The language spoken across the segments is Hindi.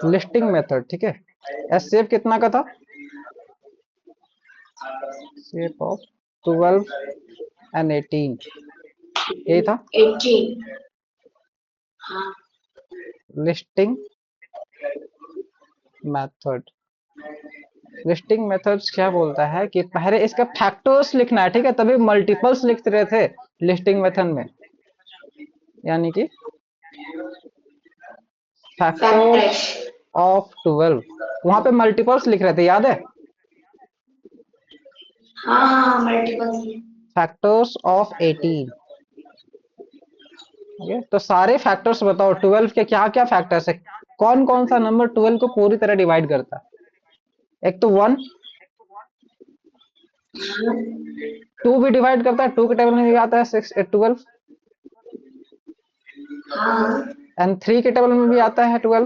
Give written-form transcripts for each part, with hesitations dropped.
लिस्टिंग मेथड, ठीक है। एससीएफ कितना का था? शेप ऑफ 12 एंड 18, यही था 18। हाँ लिस्टिंग मेथड। लिस्टिंग मेथड्स क्या बोलता है कि पहले इसका फैक्टर्स लिखना है, ठीक है, तभी मल्टीपल्स लिख रहे थे लिस्टिंग मेथड में, यानी कि फैक्टर्स ऑफ 12, वहां पे मल्टीपल्स लिख रहे थे, याद है? हाँ हाँ मल्टीपल। Factors of 18। ओके, तो सारे फैक्टर्स बताओ 12 के, क्या क्या फैक्टर्स है, कौन कौन सा नंबर 12 को पूरी तरह डिवाइड करता है? एक तो 1, 2 भी डिवाइड करता है, 2 के टेबल में भी आता है 6 12, हाँ एंड 3 के टेबल में भी आता है 12,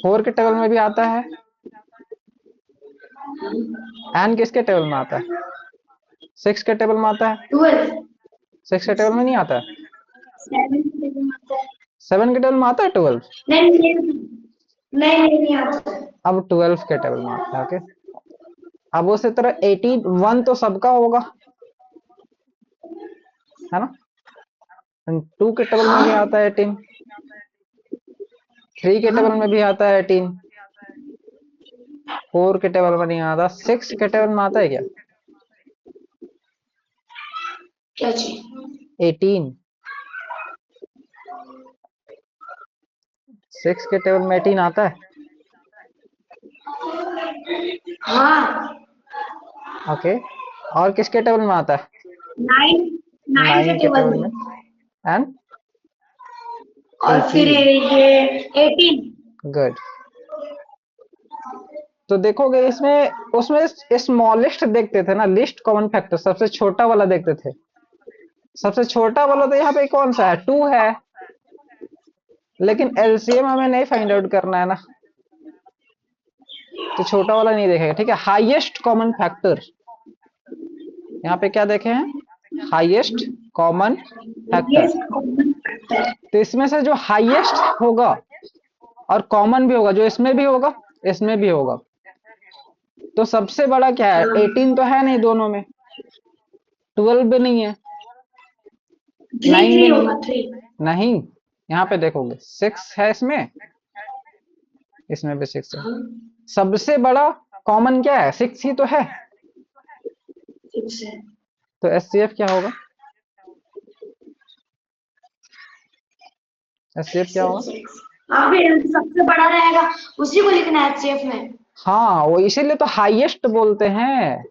4 के टेबल में भी आता है, एंड किसके टेबल में आता है? 6 के टेबल में आता है। 12। 6 के टेबल में नहीं आता है। 7 के टेबल में आता है। 7 के टेबल में आता है 12। नहीं नहीं नहीं आता। अब 12 के टेबल में आता है। ओके, अब उसी तरह 18, 1 तो सबका होगा, है ना? 2 के टेबल में भी आता है 18, 3 के टेबल में भी आता है 18, 4 के टेबल में नहीं आता, 6 के टेबल में आता है क्या? क्या चीज? 18, 6 के टेबल में 18 आता है। हाँ ओके, और किसके टेबल में आता है? 9 के 9 के टेबल टेबल में। में, एंड और फिर 18। ये 18। गुड। तो देखोगे इसमें, उसमें स्मॉलेस्ट देखते थे ना, लिस्ट कॉमन फैक्टर, सबसे छोटा वाला देखते थे। सबसे छोटा वाला तो यहाँ पे कौन सा है? 2 है, लेकिन एलसीएम हमें नहीं फाइंड आउट करना है ना, तो छोटा वाला नहीं देखेगा, ठीक है। हाईएस्ट कॉमन फैक्टर, यहाँ पे क्या देखे हैं? हाईएस्ट कॉमन ये फैक्टर। Common factor. तो इसमें से जो हाईएस्ट होगा और कॉमन भी होगा, जो इसमें भी होगा इसमें भी होगा, तो सबसे बड़ा क्या है? 18 तो है नहीं दोनों में, 12 भी नहीं है, 9 भी 3 नहीं होगा 3। नहीं, यहाँ पे देखोगे 6 है इसमें, इसमें भी 6 है। सबसे बड़ा कॉमन क्या है? 6 ही तो है, 6 है। तो एचसीएफ क्या होगा? एचसीएफ क्या होगा? हाँ फिर सबसे बड़ा रहेगा, उसी को लिखना है सेफ में। हाँ, वो इसीलिए तो हाईएस्ट बोलते हैं,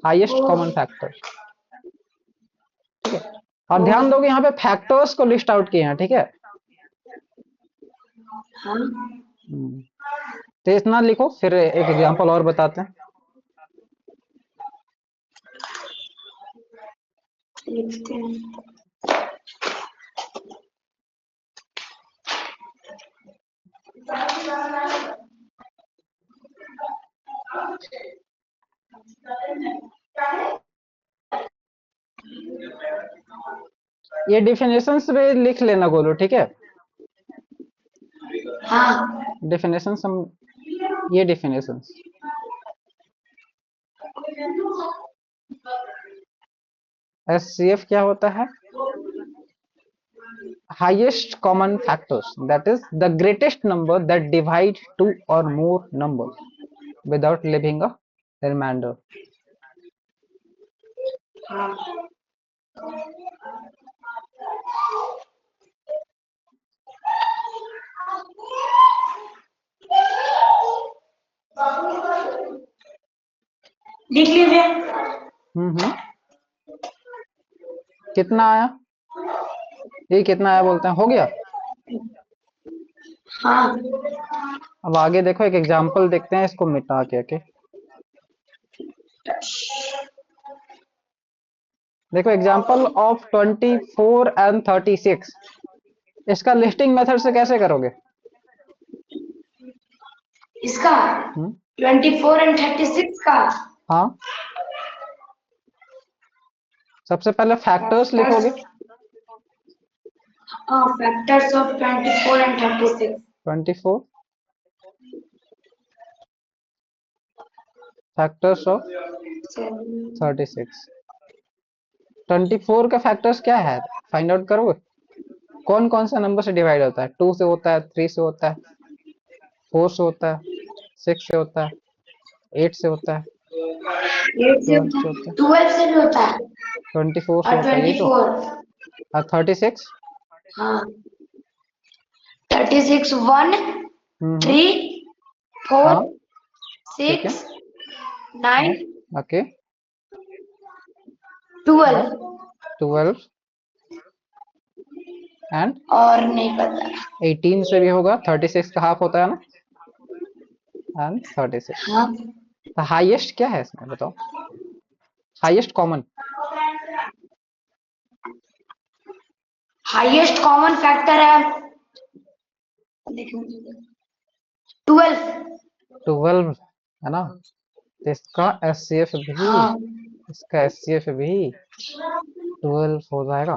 हाईएस्ट कॉमन फैक्टर, ठीक है। और ध्यान दोगे यहाँ पे फैक्टर्स को लिस्ट आउट किए हैं, ठीक है। हाँ तो इतना लिखो, फिर एक एग्जांपल और बताते हैं। लिखते हैं। ये डिफिनेशंस भी लिख लेना गोलू, ठीक है। हाँ डिफिनेशंस हम, ये डिफिनेशंस, एचसीएफ क्या होता है? Highest common factors, that is the greatest number that divide two or more number without leaving a remainder. हाँ लिख लीजिए। कितना आया? ये कितना आया बोलते हैं, हो गया। हाँ अब आगे देखो, एक एग्जांपल देखते हैं इसको मिटा के। देखो एग्जांपल ऑफ 24 एंड 36, इसका लिस्टिंग मेथड से कैसे करोगे? इसका 24 एंड 36 का हाँ, सबसे पहले फैक्टर्स लिखोगे। Factors of 24 and 36। 24 factors of 36। 24 का फैक्टर्स क्या है, फाइंड आउट करोगे? कौन कौन सा नंबर से डिवाइड होता है? 2 से होता है, 3 से होता है, 4 से होता है, 6 से होता है, 8 से होता है, 8 से 12 होता से है, होता है, 12 से भी होता है 24 से और होता है, यही तो। 24। और 36? हाँ 36 1 हम्म। 3 4 हाँ, ठीक है। 6 9 ओके। 12 और 12 एंड और नहीं पता। 18 से भी होगा, 36 का हाफ होता है ना, एंड 36। हाँ तो हाईएस्ट क्या है इसमें बताओ, highest common? Highest common factor है 12। 12 है ना, तो इसका एचसीएफ भी, हाँ इसका एचसीएफ भी 12 हो जाएगा,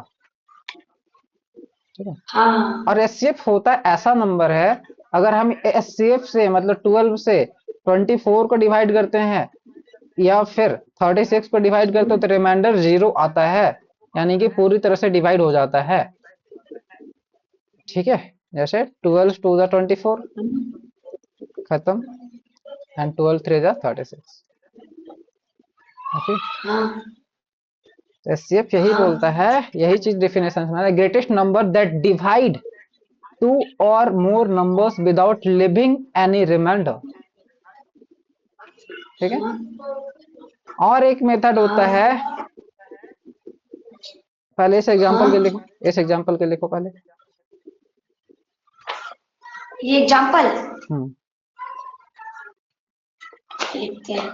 ठीक है। हाँ और एचसीएफ होता है ऐसा नंबर है, अगर हम एचसीएफ से मतलब 12 से 24 को डिवाइड करते हैं या फिर 36 को डिवाइड करते हो तो रिमाइंडर 0 आता है, यानी कि पूरी तरह से डिवाइड हो जाता है, ठीक है। जैसे 12 टू द 24 खत्म, एंड 12 3 जा 36। ओके। हाँ एचसीएफ यही बोलता है, यही चीज डेफिनेशन में, greatest number that divide two or more numbers without leaving any remainder, ठीक है। और एक मेथड होता हाँ है, पहले इस एग्जांपल के हाँ लिखो, इस एग्जांपल के लिखो पहले। ये एग्जांपल हम्म। लिखते हैं।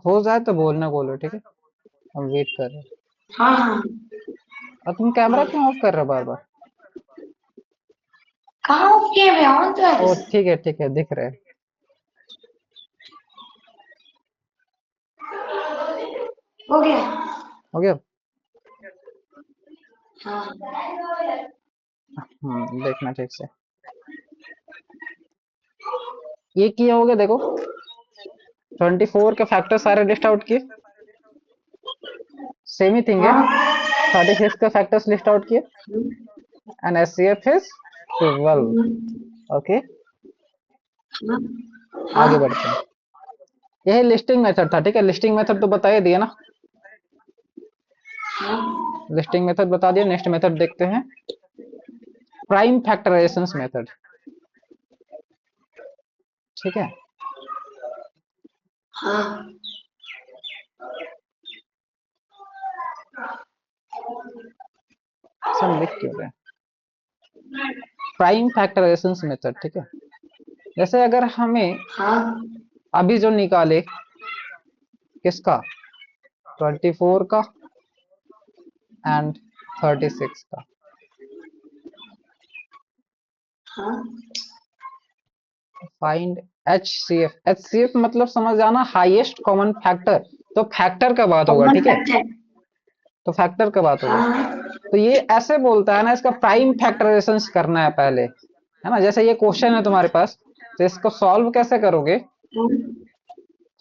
हो जाए तो बोलना, बोलो, ठीक है, हम वेट कर रहे हैं। हाँ हाँ और तुम कैमरा क्यों ऑफ कर रहे हो बार बार? कहाँ ऑफ किए हुए ऑन तो है ओ बस। ठीक है, दिख रहे हैं। हो गया। हो गया। हाँ देखना ठीक से, ये किया होगा देखो, 24 के फैक्टर सारे लिस्ट आउट किए, सेम ही थिंग है। हाँ 36 का फैक्टर्स लिस्ट आउट किए, एंड एचसीएफ इज 12। ओके, आगे हाँ बढ़ते हैं। यही लिस्टिंग मेथड था, ठीक है। लिस्टिंग मेथड तो बता ही दिया ना, हाँ लिस्टिंग मेथड बता दिया। नेक्स्ट मेथड देखते हैं, प्राइम फैक्टराइजेशन मेथड, ठीक है। हाँ सब लिख क्यों रहे हैं? प्राइम फैक्टराइजेशन मेथड, ठीक है। जैसे अगर हमें हाँ अभी जो निकाले किसका, 24 का एंड 36 का, हाँ फाइंड एचसीएफ। एचसीएफ मतलब समझ जाना, हाईएस्ट कॉमन फैक्टर, तो फैक्टर का बात होगा, कॉमन ठीक है, फैक्टर। तो फैक्टर का बात होगा। हाँ तो ये ऐसे बोलता है ना, इसका प्राइम फैक्टराइजेशन करना है पहले, है ना। जैसे ये क्वेश्चन है तुम्हारे पास, तो इसको सॉल्व कैसे करोगे?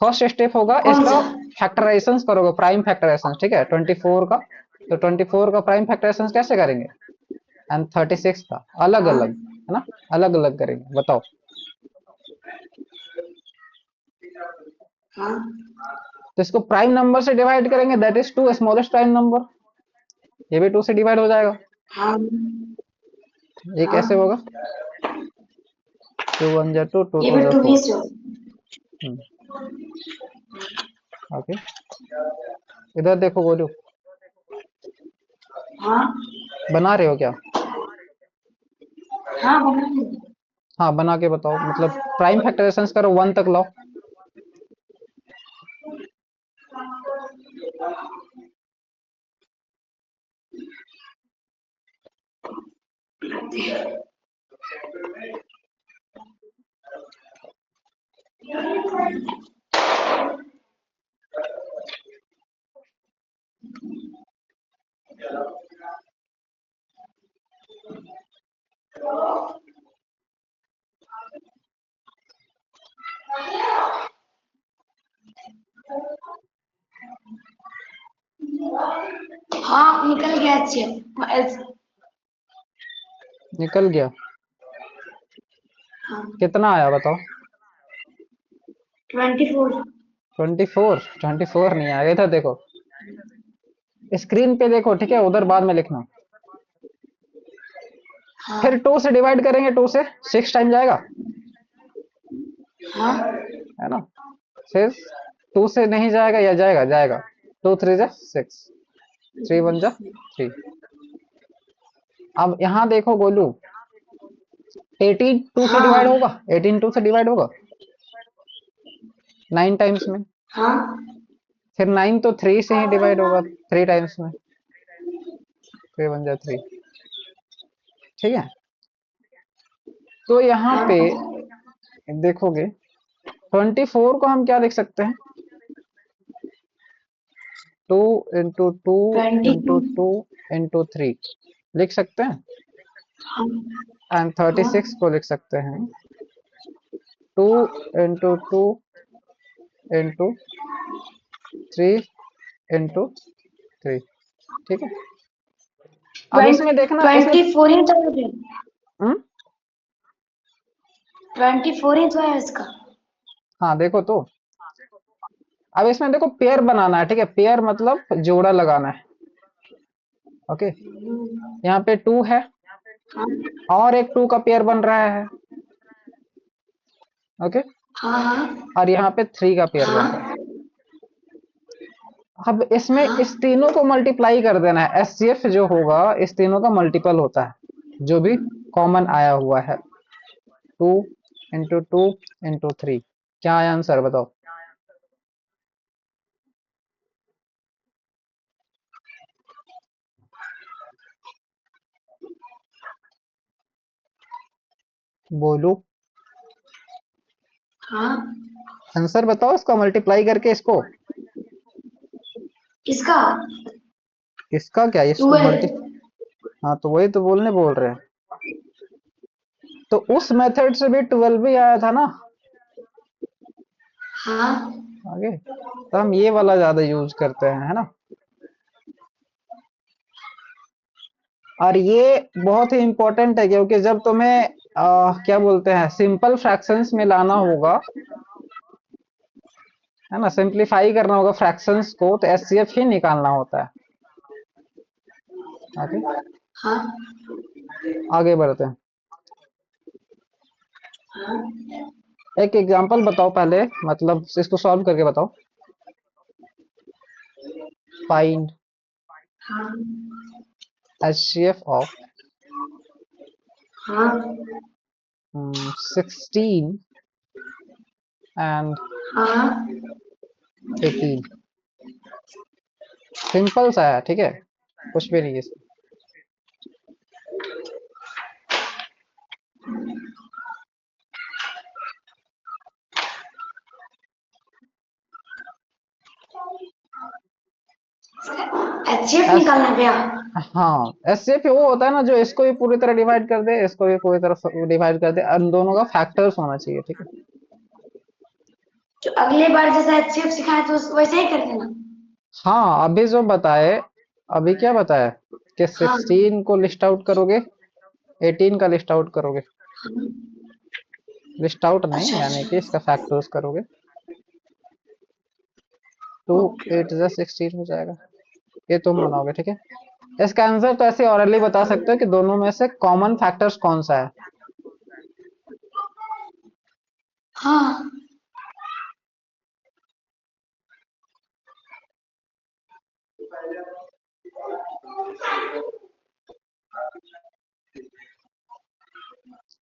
फर्स्ट स्टेप होगा कौन इसका सा। फैक्टराइजेशन करोगे, प्राइम फैक्टराइजेशन, ठीक है। 24 का, तो 24 का प्राइम फैक्टराइजेशन कैसे करेंगे, एंड 36 का अलग हाँ अलग, है ना, अलग अलग करेंगे, बताओ। हाँ तो इसको प्राइम नंबर से डिवाइड करेंगे, that is 2 smallest prime number, ये भी 2 से डिवाइड हो जाएगा। हाँ ये हाँ, कैसे होगा? 2 1 जा 2, 2 ये 2 भी जा 2 4। ही से ओके, इधर देखो गोलू, हाँ बना रहे हो क्या? हाँ बना लेंगे। हाँ बना के बताओ, मतलब प्राइम फैक्टराइजेशन करो, 1 तक लाओ। हाँ निकल गया अच्छे। निकल गया? हाँ कितना आया बताओ? 24। 24? 24 नहीं आया, इधर देखो, स्क्रीन पे देखो, ठीक है, उधर बाद में लिखना। हाँ फिर 2 से डिवाइड करेंगे, 2 से 6 टाइम जाएगा, हाँ है ना? फिर 2 से नहीं जाएगा या जाएगा? जाएगा। 2 3 जा 6, 3 1 जा 3। अब यहाँ देखो गोलू, 18 2 से डिवाइड हाँ होगा, 18 2 से डिवाइड होगा 9 टाइम्स में। हाँ फिर 9 तो 3 से ही डिवाइड होगा 3 टाइम्स में, 3 1 जा 3, ठीक है? तो यहाँ हाँ पे देखोगे, 24 को हम क्या लिख सकते हैं? 2 इंटू 2 22। इंटू 2 इंटू 3 लिख सकते हैं। हाँ एंड हाँ 36 को लिख सकते हैं 2 इंटू 2 इंटू 3 इंटू 3, ठीक है? अब इसमें देखना, इसमें 24 ही तो है। हम्म, 24 ही तो है इसका। हाँ देखो तो, अब इसमें देखो पेयर बनाना है, ठीक है? पेयर मतलब जोड़ा लगाना है, ओके? यहाँ पे 2 है, हाँ और एक 2 का पेयर बन रहा है, ओके? हाँ हाँ और यहाँ पे 3 का पेयर बन रहा है। हाँ अब इसमें हाँ इस तीनों को मल्टीप्लाई कर देना है, एचसीएफ जो होगा इस तीनों का मल्टीपल होता है, जो भी कॉमन आया हुआ है। 2 इंटू 2 इंटू 3, क्या आया आंसर बताओ? बोलो, हाँ। आंसर बताओ इसका, मल्टीप्लाई करके इसको। इसका इसका क्या, इसको 12। मल्टी, हाँ तो वही तो बोल रहे हैं। तो उस मेथड से भी 12 भी आया था ना हाँ आगे, तो हम ये वाला ज्यादा यूज करते हैं, है ना? और ये बहुत ही इंपॉर्टेंट है, क्योंकि जब तुम्हें क्या बोलते हैं, सिंपल फ्रैक्शंस में लाना होगा, है ना, सिंप्लीफाई करना होगा फ्रैक्शंस को, तो एचसीएफ ही निकालना होता है। ओके, हाँ आगे बढ़ते हैं। हाँ एक एग्जांपल बताओ पहले, मतलब इसको सॉल्व करके बताओ। फाइंड हाँ एचसीएफ ऑफ हाँ 16 एंड हाँ 18। सिंपल सा है, ठीक है, कुछ भी नहीं है इसमें। एचएफ एस निकालना भैया। हाँ, एचसीएफ वो होता है ना, जो इसको भी पूरी तरह डिवाइड कर दे, इसको भी पूरी तरह डिवाइड कर दे, और दोनों का फैक्टर्स होना चाहिए, ठीक है? तो अगले बार जैसा एचएफ सिखाए तो वैसे ही कर देना। हाँ, अभी जो बताए, अभी क्या बताया कि हाँ 16 को लिस्ट आउट करोगे, 18 का लिस्ट आउट करोगे, हाँ लिस्ट आउट नहीं अच्छा यानी अच्छा। कि इसका फैक्टर्स करोगे, 2 8 जा 16 हो जाएगा। ये तुम बनाओगे, ठीक है। इसका आंसर तो ऐसे ऑरली बता सकते हो कि दोनों में से कॉमन फैक्टर्स कौन सा है। हाँ।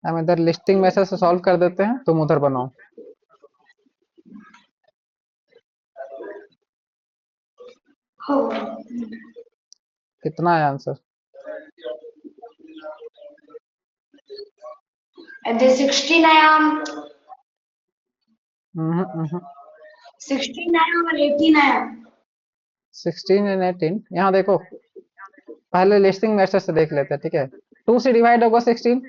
हम इधर लिस्टिंग में से सॉल्व कर देते हैं, तुम उधर बनाओ। हो कितना है आंसर? दे 16 आया, 16 आया और 18 आया। 16 एंड 18 यहाँ देखो, पहले लिस्टिंग में से देख लेते हैं, ठीक है। 2 से डिवाइड होगा 16?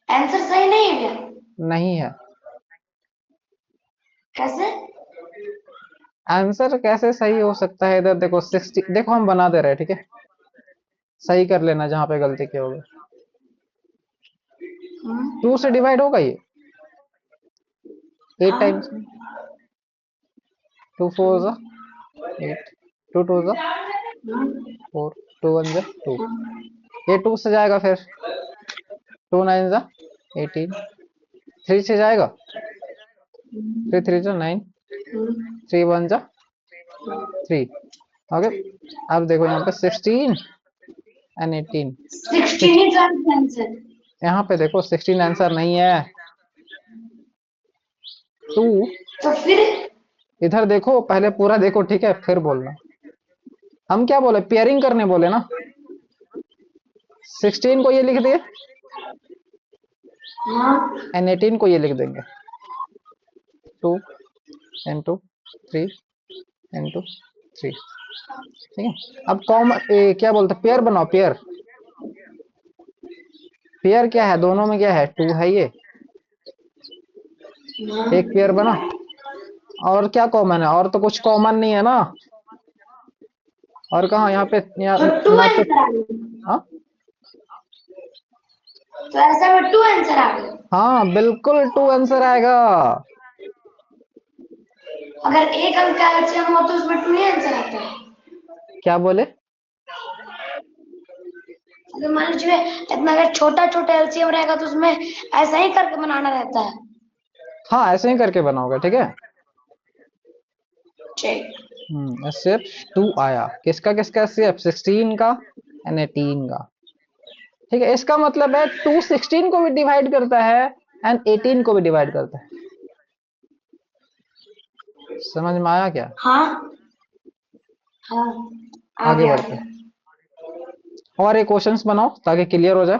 आंसर सही नहीं है क्या? नहीं है। कैसे? आंसर कैसे सही हो सकता है? इधर देखो 60, देखो हम बना दे रहे हैं, ठीक है। सही कर लेना जहां पे गलती की होगी। 2 से डिवाइड होगा ये 8 टाइम्स में। 2 4 जा 8, 2 2 जा 4, 2 1 जा 2। ये 2 से जाएगा, फिर 2 9 जा 18, 3 से जाएगा, 3 3 जा 9, 3 1 जा 3। ओके, अब देखो यहाँ पे 16 एंड 18। 16 is answer. यहाँ पे देखो 16 आंसर नहीं है। 2 तो फिर इधर देखो, पहले पूरा देखो, ठीक है, फिर बोलना। हम क्या बोले, पेयरिंग करने बोले ना। 16 को ये लिख दिए हाँ एंड 18 को ये लिख देंगे। 2 into 3 into 3, ठीक है। अब कॉमन क्या बोलते, पेयर बनाओ, पेयर। पेयर क्या है, दोनों में क्या है, 2 है ये, एक पेयर बना। और क्या कॉमन है, और तो कुछ कॉमन नहीं है ना। और कहा यहाँ पे, तो टू ना तो, आंसर आ गया। हाँ तो ऐसा में 2 आंसर आ गया। हाँ बिल्कुल 2 आंसर आएगा। अगर एक अंक का एलसीएम हो तो उसमें 2 ही आंसर आता है। क्या बोले? अगर मान लीजिए इतना अगर छोटा छोटा एलसीएम रहेगा तो उसमें ऐसा ही करके बनाना रहता है। हाँ ऐसे ही करके बनाओगे, ठीक है। ठीक। सिर्फ 2 आया, किसका किसका, सिर्फ 16 का एंड 18 का, ठीक है। इसका मतलब है 2 16 को भी डिवाइड करता है एंड 18 को भी डिवाइड करता है। समझ में आया क्या? हाँ हाँ आ आगे गया आ बढ़ते गया। हैं, और एक क्वेश्चंस बनाओ ताकि क्लियर हो जाए।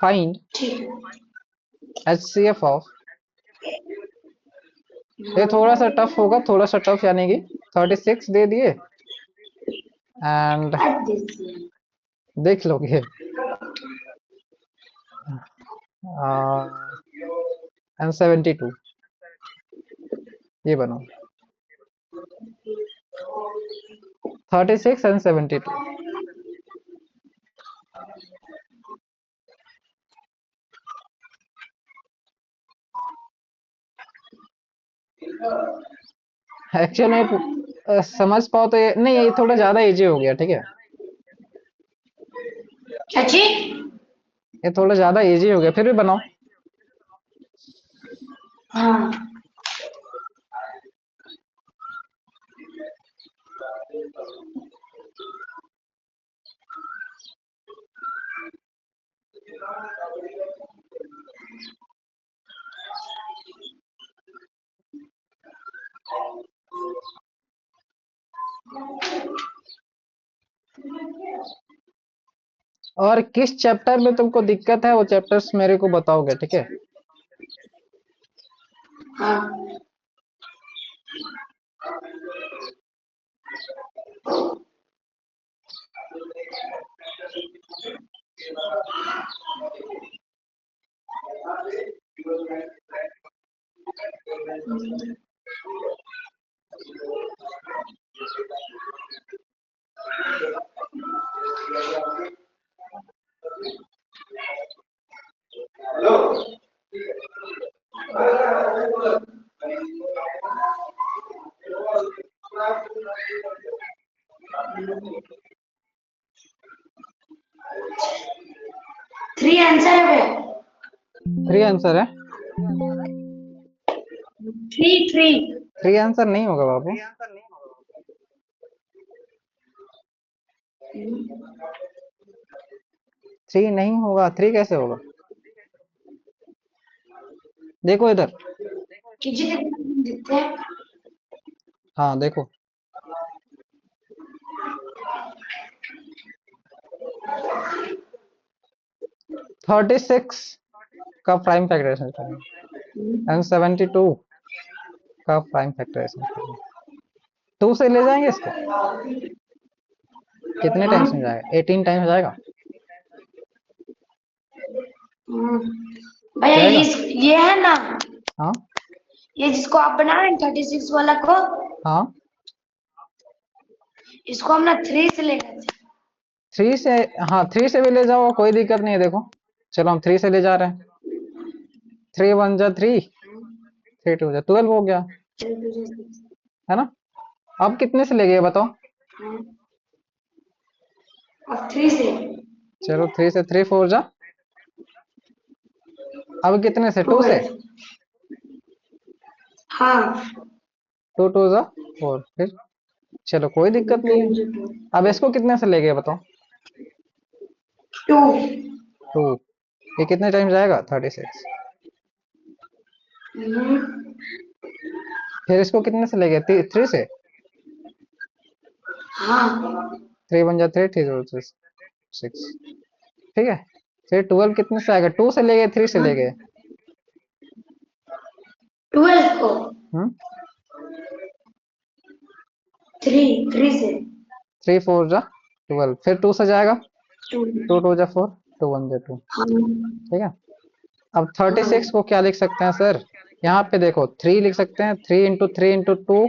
फाइंड ठीक है। HCF ऑफ, ये थोड़ा सा टफ होगा, थोड़ा सा टफ, यानी कि 36 दे दिए एंड काट दीजिए। देख लोगे एंड 72, ये बनाओ 36 एंड 72। एक्चुअल में समझ पाओ तो ये नहीं, ये थोड़ा ज्यादा इजी हो गया, ठीक है। चाची ये थोड़ा ज्यादा इजी हो गया, फिर भी बनाओ। हाँ और किस चैप्टर में तुमको दिक्कत है वो चैप्टर्स मेरे को बताओगे, ठीक है। हाँ थ्री आंसर है भैया। 3 आंसर है। Three three. 3 आंसर नहीं होगा बाबू। 3 नहीं होगा, 3 कैसे होगा? देखो इधर। कीजिए देखते हैं। हाँ देखो, 36 का प्राइम फैक्टराइजेशन करेंगे एंड 72 का प्राइम फैक्टराइजेशन करेंगे। 2 से ले जाएंगे इसको, कितने हाँ टाइम्स में जाएगा? 18 टाइम्स जाएगा। भैया जाएगा। ये है ना, हाँ ये जिसको आप बना रहे हैं 36 वाला को, हाँ। इसको हम ना थ्री से ले गए थे। 3 से, हाँ 3 से भी ले जाओ, कोई दिक्कत नहीं है। देखो चलो हम 3 से ले जा रहे हैं। 3 1 जा 3, 3 2 जा 12 हो गया, है ना? अब कितने से ले गए बताओ? अब थ्री से। चलो 3 से 3 4 जा। अब कितने से? 2 से। 12। हाँ 2 2 जा 4, फिर चलो कोई दिक्कत नहीं है। अब इसको कितने से ले गए बताओ? टू। 2। ये कितने टाइम जाएगा? 36। फिर इसको कितने से ले गए? 3 से। हाँ 3 1 जा 3, 3 2 6। ठीक है। फिर 12 कितने से आएगा? 2 से ले गए, 3 से ले गए। 12 को हम्म। थ्री थ्री से। 3 4 जा 12, फिर 2 से जाएगा। टू। 2 2 जा 4, 2 1 जा 2। हाँ ठीक है। अब हाँ 36 को क्या लिख सकते हैं सर? यहाँ पे देखो 3 लिख सकते हैं। 3 इंटू 3 इंटू 2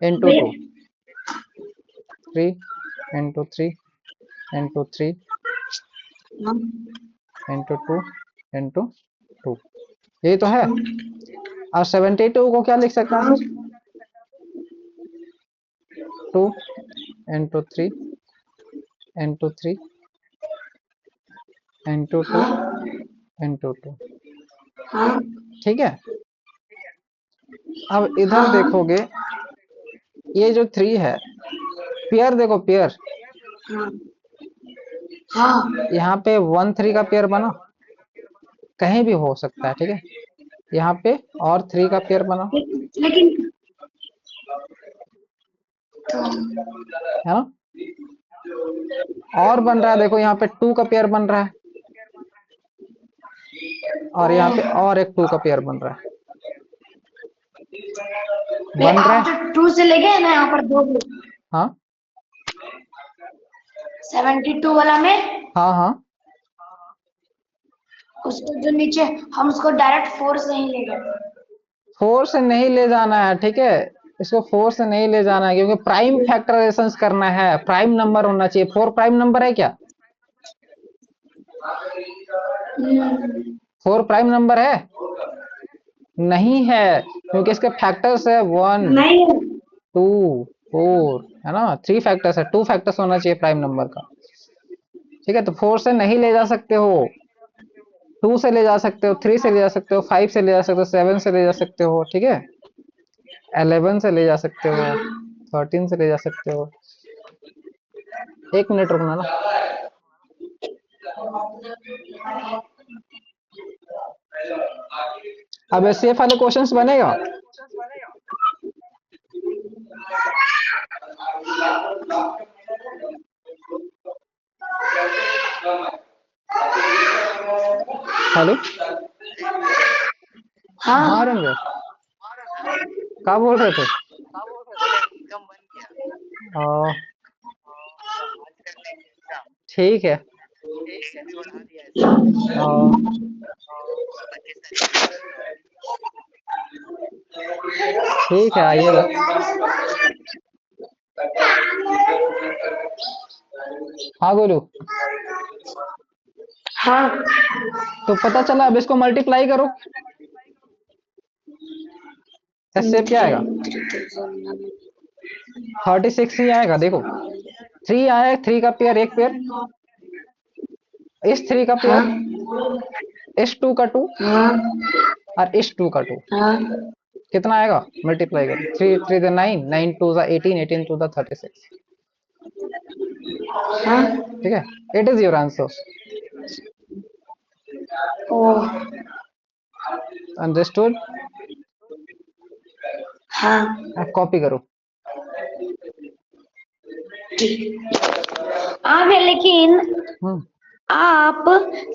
इंटू भैया 2। 3 इंटू 3 इंटू 3 हाँ इंटू 2 इंटू 2। यही तो है। हाँ और 72 को क्या लिख सकते हैं हाँ सर? 2 इंटू 3 इंटू 3 इंटू 2 हाँ इंटू 2। हाँ ठीक है। अब इधर हाँ देखोगे, ये जो 3 है, पेयर देखो, पेयर हाँ हाँ यहाँ पे 1 3 का पेयर बना, कहीं भी हो सकता है। ठीक है। यहाँ पे और 3 का पेयर बना, लेकिन तो है ना? और बन रहा है, देखो यहाँ पे 2 का पेयर बन रहा है, और यहाँ पे और एक 2 का पेयर बन रहा है। भैया बन रहा आप है। जो टू से ले गए ना यहाँ पर दो, हाँ 72 वाला में, हाँ हाँ। उसको जो नीचे हम उसको डायरेक्ट फोर से ही ले गए। 4 से नहीं ले जाना है। ठीक है। इसको 4 से नहीं ले जाना है, क्योंकि प्राइम फैक्टराइजेशन करना है, प्राइम नंबर होना चाहिए। 4 प्राइम नंबर है क्या? 4 प्राइम नंबर है? नहीं है, क्योंकि इसके फैक्टर्स है 1 नहीं 2 4, है ना? 3 फैक्टर्स है, 2 फैक्टर्स होना चाहिए प्राइम नंबर का। ठीक है। तो 4 से नहीं ले जा सकते हो, 2 से ले जा सकते हो, 3 से ले जा सकते हो, 5 से ले जा सकते हो, 7 से ले जा सकते हो। ठीक है। 11 से ले जा सकते हो, 13 से ले जा सकते हो। 1 मिनट रुकना ना। अब एससीएफ वाले क्वेश्चंस बनेगा। हेलो। हाँ हाँ रंगे, क्या बोल रहे थे? आ, ठीक है। आ, ठीक है, आइएगा। हाँ गोलू। हाँ तो पता चला, अब इसको मल्टीप्लाई करो। एससीएफ क्या आएगा? 36 ही आएगा। देखो 3 आया, 3 का पेयर, एक पेयर इस थ्री का हाँ पेयर, इस टू का टू हाँ और इस टू का टू, हाँ कितना आएगा? मल्टीप्लाई करो, three three the nine, nine two the 18, 18 two the 36। हाँ। ठीक है, it is your answer. Oh understood? हाँ अब कॉपी करो। ठीक। हाँ भैया, लेकिन हम्म आप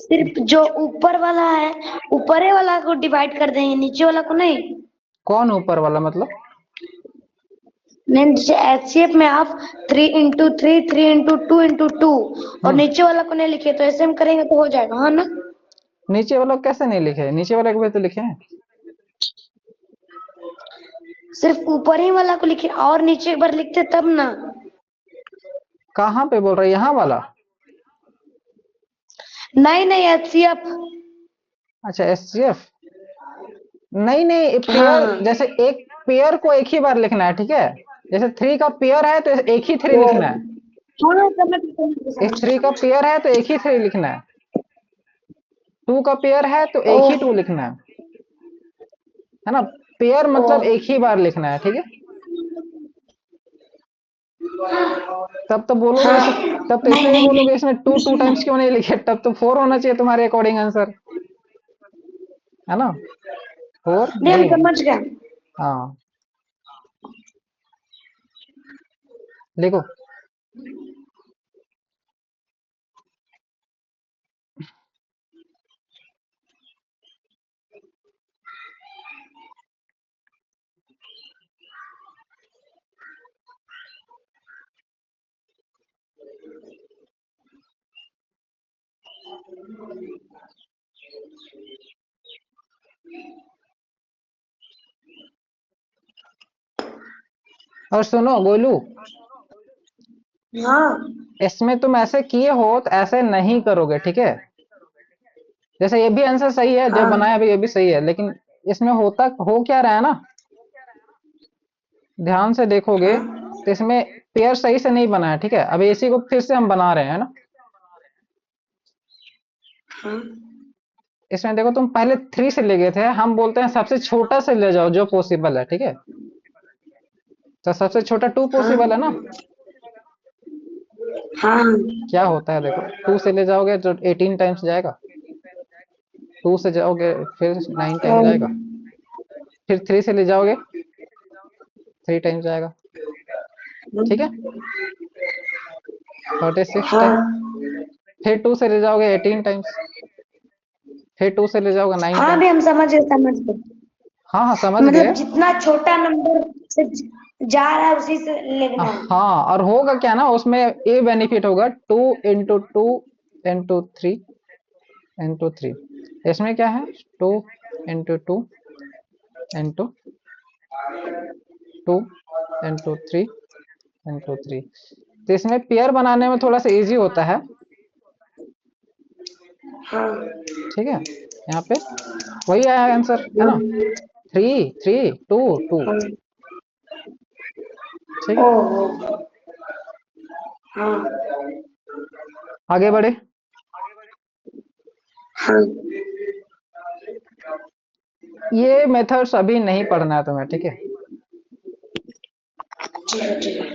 सिर्फ जो ऊपर वाला है ऊपरे वाला को डिवाइड कर देंगे, नीचे वाला को नहीं। कौन ऊपर वाला मतलब? नहीं, जैसे एचसीएफ में आप 3 into 3, 3 into 2 into 2 और हम्म नीचे वाला को नहीं लिखे, तो ऐसे हम करेंगे तो हो जाएगा, हाँ ना? नीचे वाला कैसे नहीं लिखे? नीचे वाले को भी तो लिखे हैं। सिर्फ ऊपर ही वाला को लिखे और नीचे एक बार लिखते तब ना। कहाँ पे बोल रहे हैं? यहाँ वाला? नहीं नहीं, एचसीएफ। अच्छा, एससीएफ। नहीं नहीं, पेयर हाँ। जैसे एक पेयर को एक ही बार लिखना है, ठीक है? जैसे थ्री का पेयर है तो एक ही थ्री ओ लिखना है। हाँ, समझ गए, इस समझ थ्री का गए। पेयर है तो एक ही थ्री लिखना है। टू का पेयर है तो ओ एक ही टू लिखना है ना? पेयर ओ मतलब एक ही बार लिखना है, ठीक है? तब तो बोलोगे हाँ। तब तो नहीं इसमें भी नहीं बोलोगे इसमें टू नहीं, टू सुनना। टाइम्स क्यों नहीं लिखे? तब तो फोर होना चाहिए तुम्हारे अकॉर्डिंग आंसर, है ना? फोर नहीं, हम नहीं। समझ गए। हाँ, लिखो। और सुनो गोलू, हाँ इसमें तुम ऐसे किए हो तो ऐसे नहीं करोगे, ठीक है? जैसे ये भी आंसर सही है, जो हाँ बनाया अभी ये भी सही है, लेकिन इसमें होता हो क्या रहा है ना, ध्यान से देखोगे हाँ तो इसमें पेयर सही से नहीं बना है, ठीक है? अभी इसी को फिर से हम बना रहे हैं ना। हाँ इसमें देखो, तुम पहले थ्री से ले गए थे, हम बोलते हैं सबसे छोटा से ले जाओ जो पॉसिबल है, ठीक है? तो सबसे छोटा टू हाँ पॉसिबल है ना? हाँ क्या होता है देखो, टू से ले जाओगे तो 18 टाइम्स जाएगा, टू से जाओगे फिर 9 टाइम हाँ जाएगा, फिर थ्री से ले जाओगे 3 टाइम्स जाएगा, ठीक है? 36 टाइम। हाँ फिर टू से ले जाओगे 18 टाइम्स, फिर टू से ले जाओगे 9 हाँ भी टाइम्स। हम समझ गए, समझ गए। हाँ हाँ, समझ गए। मतलब जितना छोटा नंबर से जा रहा है उसी से लेना है। हाँ, और होगा क्या ना, उसमें ये बेनिफिट होगा, टू इंटू थ्री इसमें क्या है, 2 इंटू 2 इंटू 2 इंटू 3 इंटू 3। तो इसमें पेयर बनाने में थोड़ा सा इजी होता है, हाँ ठीक है? यहाँ पे वही आया आंसर, है ना? Three, three, two, two. हाँ। ठीक है, ओहो। हाँ आगे बढ़े। हाँ। ये मेथड्स अभी नहीं पढ़ना है तुम्हें, ठीक है? ठीक है ठीक है।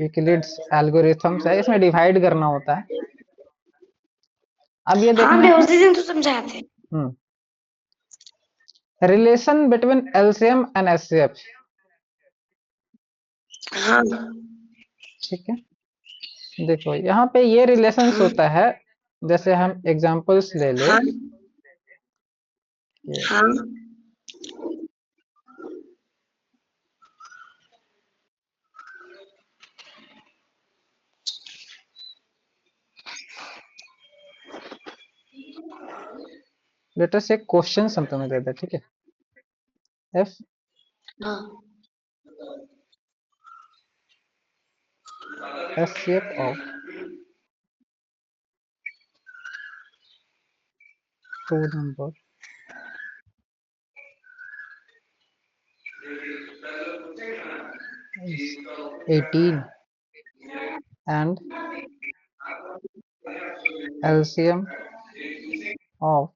यूक्लिड्स एल्गोरिथम्स है, इसमें डिवाइड करना होता है। अब ये हाँ देखना भी है, उसी दिन तो समझाए थे। Hmm relation between LCM and HCF, हाँ ठीक है? देखो यहाँ पे ये रिलेशंस हाँ होता है, जैसे हम एग्जांपल्स ले ले हाँ कि हाँ लेट अस एक क्वेश्चन हम तुम्हें दे दे, ठीक है? एफ हाँ HCF of two number is 18 and LCM of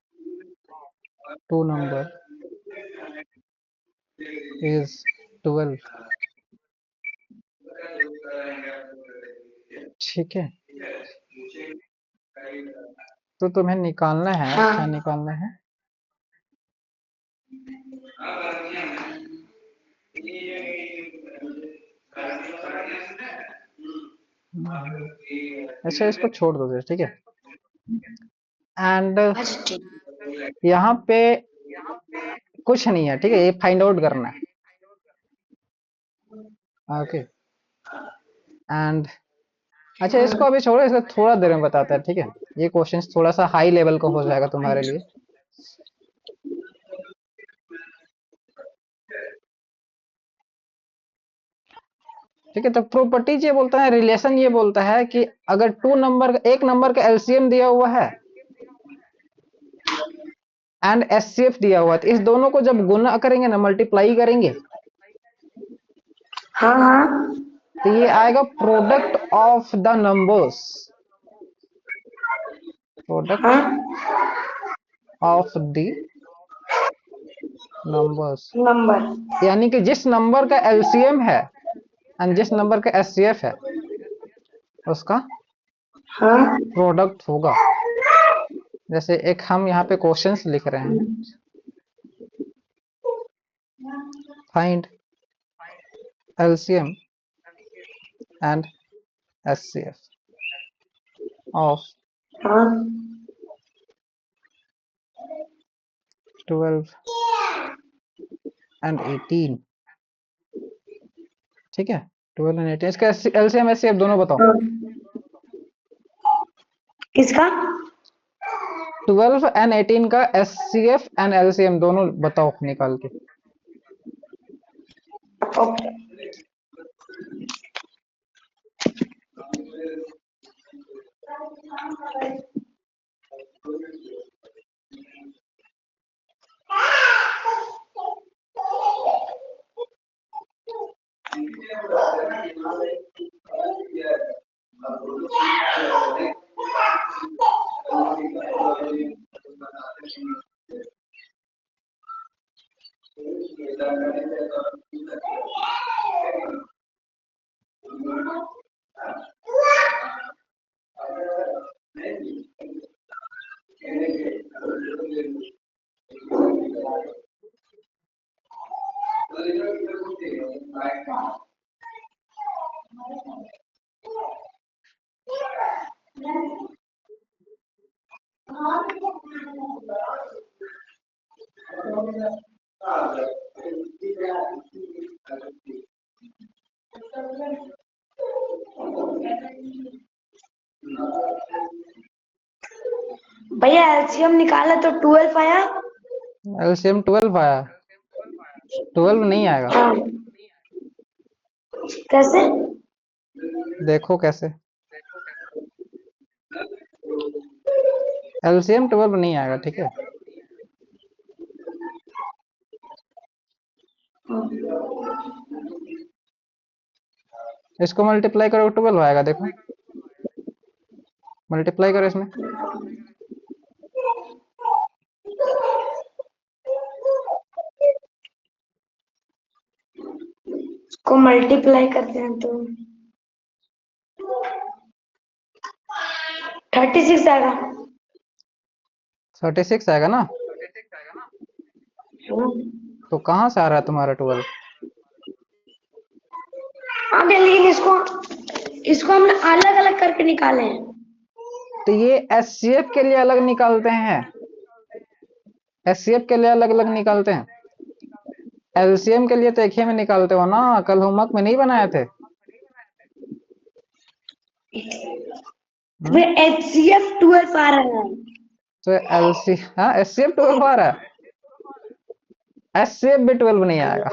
two number is 12। ठीक है, तो तुम्हें निकालना है, क्या हाँ निकालना है? अच्छा, इसको छोड़ दो, ठीक है। एंड अच्छा ठीक। यहाँ पे कुछ नहीं है, ठीक है, ये फाइंड आउट करना है। ओके, एंड अच्छा, इसको अभी छोड़ो, इसको थोड़ा देर में बताते हैं, ठीक है। ये क्वेश्चंस थोड़ा सा हाई लेवल का हो जाएगा तुम्हारे लिए। ठीक है, तो प्रॉपर्टीज ये बोलता है, रिलेशन ये बोलता है कि अगर टू नंबर एक नंबर का एलसीएम दिया हुआ है एंड एचसीएफ दिया हुआ है, तो इस दोनों को जब गुना करेंगे ना, मल्टीप्लाई करेंगे, हाँ हाँ तो ये आएगा product of the numbers, product हाँ ऑफ द नंबर्स। नंबर। यानी कि जिस नंबर का एलसीएम है एंड जिस नंबर का एचसीएफ है, उसका हाँ प्रोडक्ट होगा। जैसे एक हम यहाँ पे क्वेश्चंस लिख रहे हैं, find LCM and HCF of हाँ 12 एंड 18। ठीक है, 12 एंड 18, इसका एलसीएम एचसीएफ दोनों बताओ। हाँ। किसका? 12 एंड 18 का एचसीएफ एंड एलसीएम दोनों बताओ निकाल के। ओके। भैया एलसीएम निकाला तो 12 आया। एलसीएम 12 आया, 12 नहीं आएगा। हाँ। कैसे? देखो कैसे, एलसीएम 12 नहीं आएगा, ठीक है। इसको मल्टीप्लाई करो, 12 आएगा, देखो मल्टीप्लाई करो इसमें। को मल्टीप्लाई करते हैं तो 36 आएगा। 36 आएगा ना, हाँ। तो कहाँ से आ रहा है तुम्हारा 12? हाँ भैया, लेकिन इसको हमने अलग अलग करके निकाले हैं। तो ये एचसीएफ के लिए अलग निकालते हैं, एचसीएफ के लिए अलग अलग निकालते हैं, एलसीएम के लिए तो एक ही में निकालते हो ना, कल होमवर्क में नहीं बनाए थे? वे एचसीएफ 12 आ रहा है। तो एलसी हाँ, एचसीएफ 12 आ रहा है, एचसीएफ भी 12 नहीं आएगा।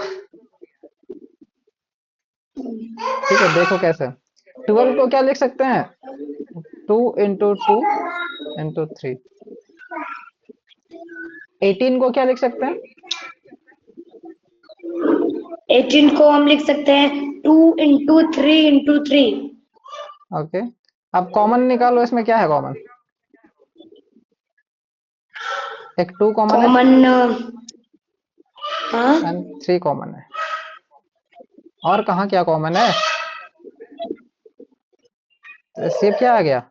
ठीक है, देखो कैसे, 12 को क्या लिख सकते हैं, 2 इंटू 2 इंटू 3। 18 को क्या लिख सकते हैं, 18 को हम लिख सकते हैं 2 इंटू 3 इंटू 3। ओके। अब कॉमन निकालो, इसमें क्या है कॉमन? एक 2 कॉमन है कॉमन हाँ एंड 3 कॉमन है। और कहाँ क्या कॉमन है? तो एचसीएफ क्या आ गया?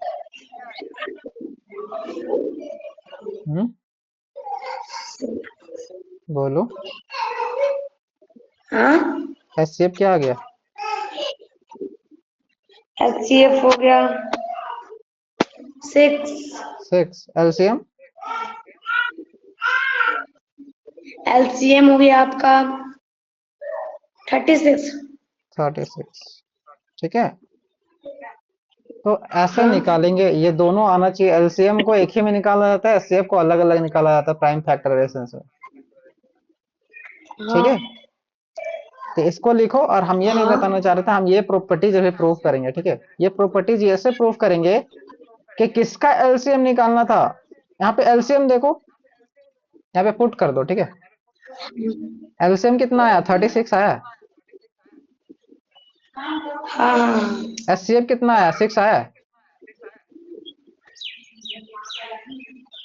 बोलो। हाँ एचसीएफ क्या आ गया? HCF हो गया 6 6। एलसीएम? LCM हो गया आपका 36 36। ठीक है, तो ऐसे हाँ निकालेंगे, ये दोनों आना चाहिए। एलसीएम को एक ही में निकाला जाता है, एचसीएफ को अलग अलग निकाला जाता है प्राइम फैक्टराइजेशन से। ठीक हाँ है, तो इसको लिखो। और हम ये नहीं हाँ बताना चाह रहे थे, हम ये प्रॉपर्टी जो है प्रूव करेंगे। ठीक है, ये प्रॉपर्टीज ऐसे प्रूव करेंगे कि किसका एलसीएम निकालना था। यहाँ पे एलसीएम देखो, यहाँ पे पुट कर दो। ठीक है, एलसीएम कितना आया? 36 आया। हाँ एचसीएफ कितना आया? 6 आया।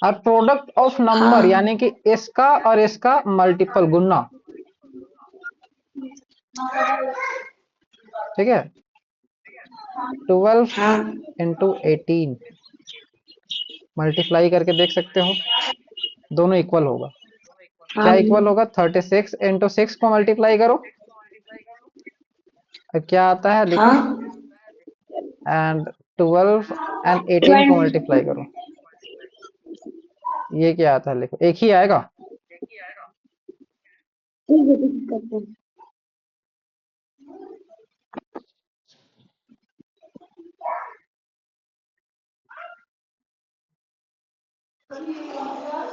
और प्रोडक्ट ऑफ नंबर हाँ यानी कि इसका और इसका मल्टीपल गुना। ठीक है, 12 हाँ इंटू 18 मल्टीप्लाई करके देख सकते हो, दोनों इक्वल होगा। हाँ क्या इक्वल होगा? 36 इंटू 6 को मल्टीप्लाई करो, और क्या आता है लिखो। हाँ एंड 12 एंड 18 को 20 मल्टीप्लाई करो, ये क्या आता है लिखो। एक ही आएगा। ठीक है ठीक करते हैं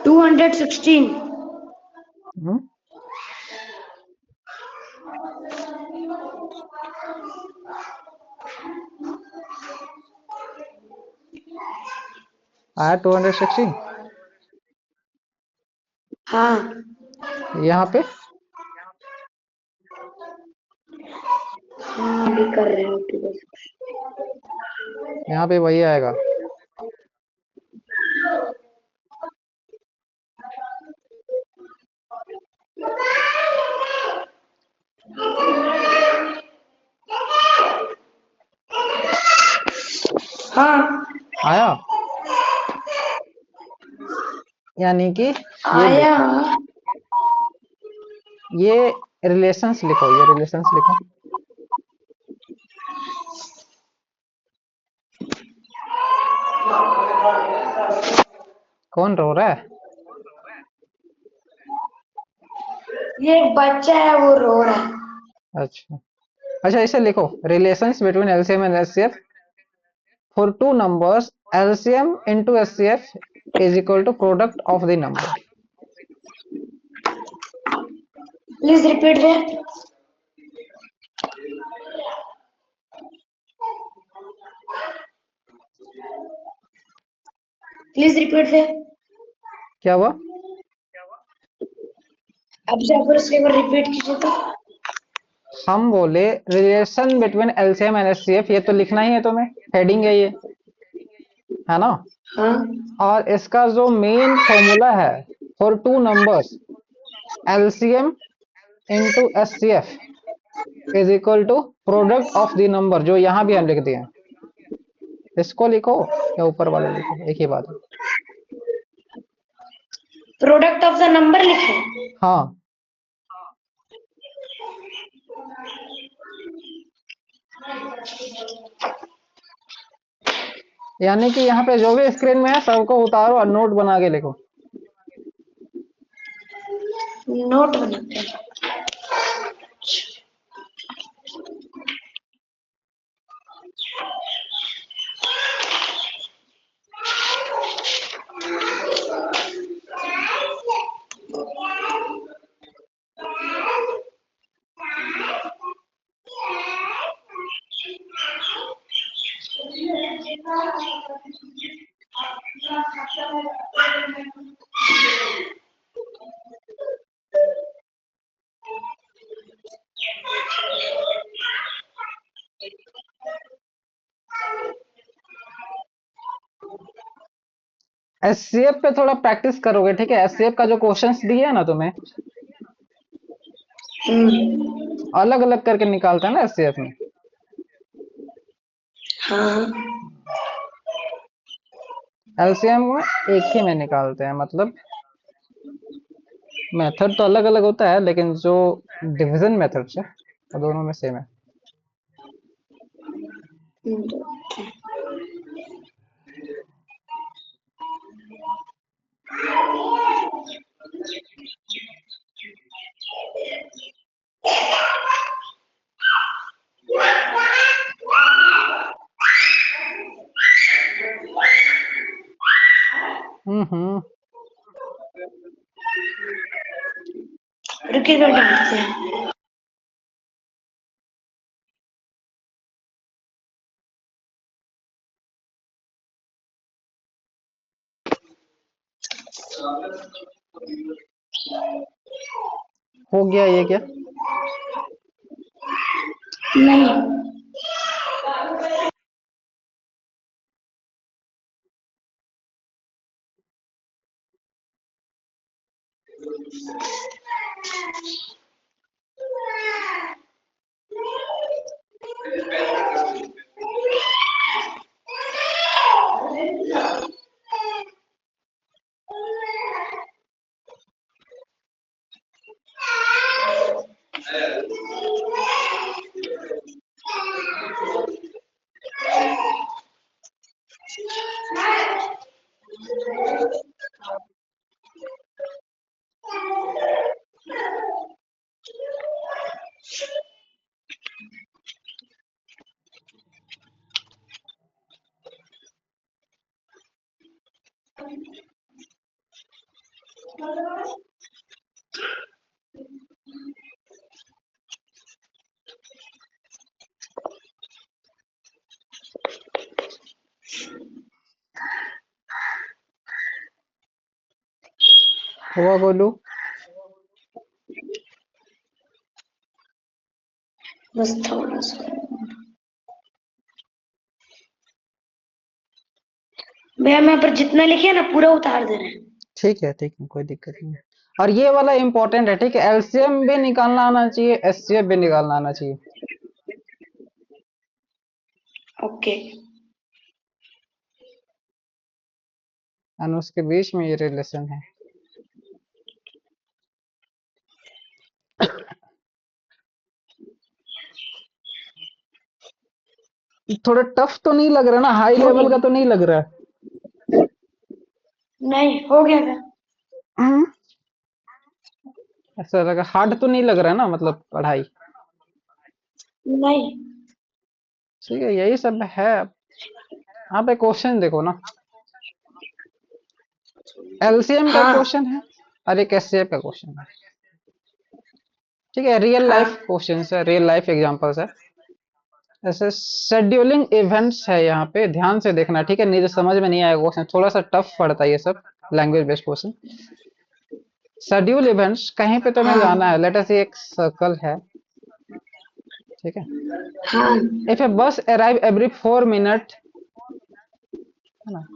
216 हम्म, आया 216। हाँ यहाँ पे हाँ अभी कर रहे हो ठीक है यहाँ पे वही आएगा। हाँ आया, यानी कि ये आया देखो, ये रिलेशंस लिखो, ये रिलेशंस लिखो। कौन रो रहा है? ये एक बच्चा है वो रो रहा है अच्छा, अच्छा, इसे लिखो। Relations between LCM and HCF for two numbers, LCM into HCF is equal to product of the number. Please repeat that please repeat that क्या हुआ? अब से आप उसके एक बार रिपीट कीजिए तो हम बोले relation between LCM and HCF, ये तो लिखना ही है तुम्हें, हेडिंग है ये, है ना। हाँ और इसका जो मेन फॉर्मूला है for two numbers, LCM into HCF is equal to product of the number, जो यहाँ भी हम लिख दिए हैं। इसको लिखो या ऊपर वाले लिखो, एक ही बात है। प्रोडक्ट ऑफ द नंबर लिखे हाँ, यानी कि यहाँ पे जो भी स्क्रीन में है सबको उतारो और नोट बना के लिखो। नोट बनाते हैं एचसीएफ पे थोड़ा प्रैक्टिस करोगे, ठीक है? एचसीएफ का जो क्वेश्चंस दिए है ना तुम्हें, अलग अलग करके निकालता है ना एचसीएफ में। हाँ एलसीएम में एक ही में निकालते हैं, मतलब मेथड तो अलग अलग होता है, लेकिन जो डिवीजन मेथड्स है वो दोनों में सेम है। हम्म। रुकिए मैं डालते हैं। हो गया ये क्या? नहीं हुआ गोलू? बस थोड़ा सा भैया, मैं पर जितना लिखे ना पूरा उतार दे रहे हैं। ठीक है, ठीक है, कोई दिक्कत नहीं है। और ये वाला इंपॉर्टेंट है, ठीक है? एलसीएम भी निकालना आना चाहिए, एचसीएफ भी निकालना आना चाहिए। ओके और उसके बीच में ये रिलेशन है। थोड़ा टफ तो नहीं लग रहा ना? हाई हो लेवल का गया। तो नहीं लग रहा? नहीं हो गया क्या? हम्म, ऐसा लगा हार्ड तो नहीं लग रहा ना, मतलब पढ़ाई? नहीं ठीक है, यही सब है। यहाँ पे क्वेश्चन देखो ना, एलसीएम का हाँ क्वेश्चन है और एक एचसीएफ का क्वेश्चन है। ठीक है, रियल हाँ लाइफ क्वेश्चन है, रियल लाइफ एग्जांपल्स है। ऐसे शेड्यूलिंग इवेंट्स है, यहाँ पे ध्यान से देखना, ठीक है? नहीं तो समझ में नहीं आएगा क्वेश्चन, थोड़ा सा टफ पड़ता है ये सब language based question. Schedule events, कहीं पे तुम्हें हाँ जाना है, लेट अस एक सर्कल है, ठीक है? हाँ इफ ए बस अराइव एवरी 4 मिनट, है ना?